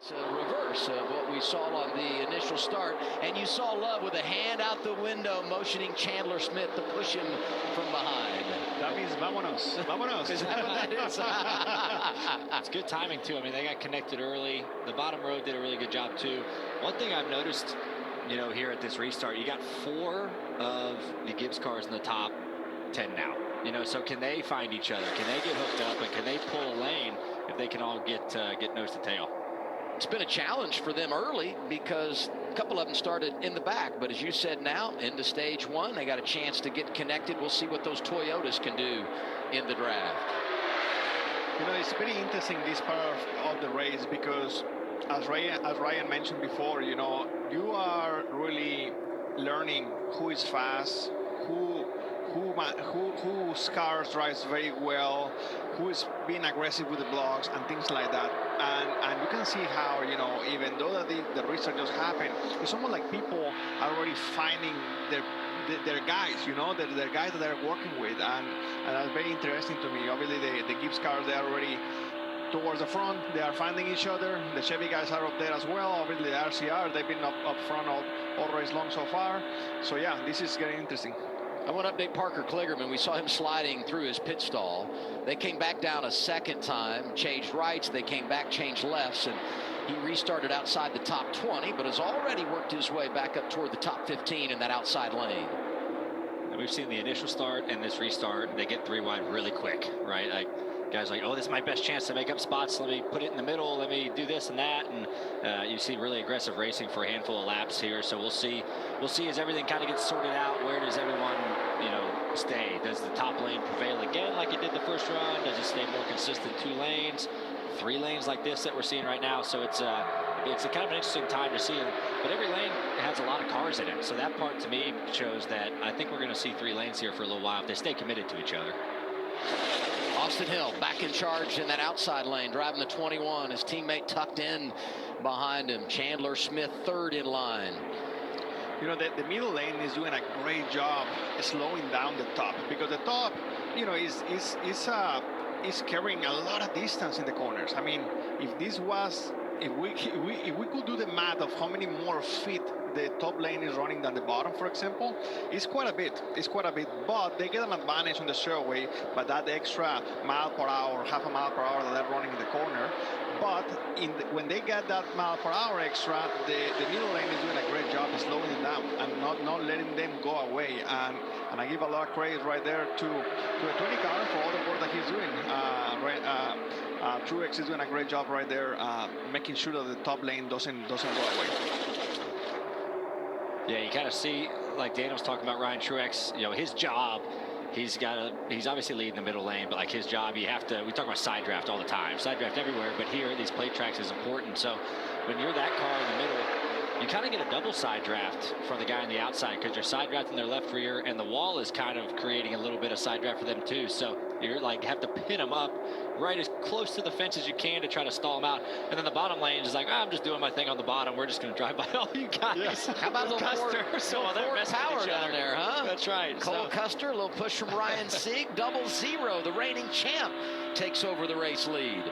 It's a reverse of what we saw on the initial start, and you saw Love with a hand out the window motioning Chandler Smith to push him from behind. That means vámonos. Vámonos. Is that what that is? It's good timing too. I mean, they got connected early. The bottom row did a really good job too. One thing I've noticed, you know, here at this restart, you got 4 of the Gibbs cars in the top 10 now. You know, so can they find each other? Can they get hooked up, and can they pull a lane if they can all get nose to tail? It's been a challenge for them early because a couple of them started in the back. But as you said, now into stage 1, they got a chance to get connected. We'll see what those Toyotas can do in the draft. You know, it's very interesting, this part of the race, because as Ryan mentioned before, you know, you are really learning who is fast, whose cars drives very well, who is being aggressive with the blocks and things like that. And you can see how, you know, even though that the restart just happened, it's almost like people are already finding their guys, you know, their guys that they're working with, and that's very interesting to me. Obviously, the Gibbs cars, they are already towards the front, they are finding each other. The Chevy guys are up there as well. Obviously, the RCR, they've been up front all race long so far. So yeah, this is getting interesting. I want to update Parker Kligerman. We saw him sliding through his pit stall. They came back down a second time, changed rights. They came back, changed lefts, and he restarted outside the top 20, but has already worked his way back up toward the top 15 in that outside lane. And we've seen the initial start and this restart. They get 3 wide really quick, right? Like, guys like, oh, this is my best chance to make up spots. Let me put it in the middle. Let me do this and that. And you see really aggressive racing for a handful of laps here. So we'll see as everything kind of gets sorted out. Where does everyone, you know, stay? Does the top lane prevail again like it did the first run? Does it stay more consistent? 2 lanes, 3 lanes like this that we're seeing right now. So it's a kind of an interesting time to see. But every lane has a lot of cars in it. So that part to me shows that I think we're going to see 3 lanes here for a little while if they stay committed to each other. Austin Hill back in charge in that outside lane, driving the 21. His teammate tucked in behind him. Chandler Smith third in line. You know, the middle lane is doing a great job slowing down the top, because the top, you know, is carrying a lot of distance in the corners. I mean, if we could do the math of how many more feet the top lane is running than the bottom, for example, it's quite a bit. But they get an advantage on the straightaway by that extra mile per hour, half a mile per hour that they're running in the corner. But when they get that mile per hour extra, the middle lane is doing a great job of slowing it down and not letting them go away. And I give a lot of credit right there to a 20 car for all the work that he's doing. Truex is doing a great job right there, making sure that the top lane doesn't go away. Yeah, you kind of see, like Daniel was talking about, Ryan Truex, you know, his job, he's obviously leading the middle lane, but like his job, we talk about side draft all the time, side draft everywhere, but here at these plate tracks is important. So when you're that car in the middle, you kind of get a double side draft for the guy on the outside, because you're side drafting their left rear, and the wall is kind of creating a little bit of side draft for them too. So you're like, have to pin them up right as close to the fence as you can to try to stall them out. And then the bottom lane is like, I'm just doing my thing on the bottom. We're just going to drive by all you guys. Yes. How about a little Custer? They're messing power with each other down there, huh? That's right. Cole Custer, a little push from Ryan Sieg, 0-0. The reigning champ takes over the race lead.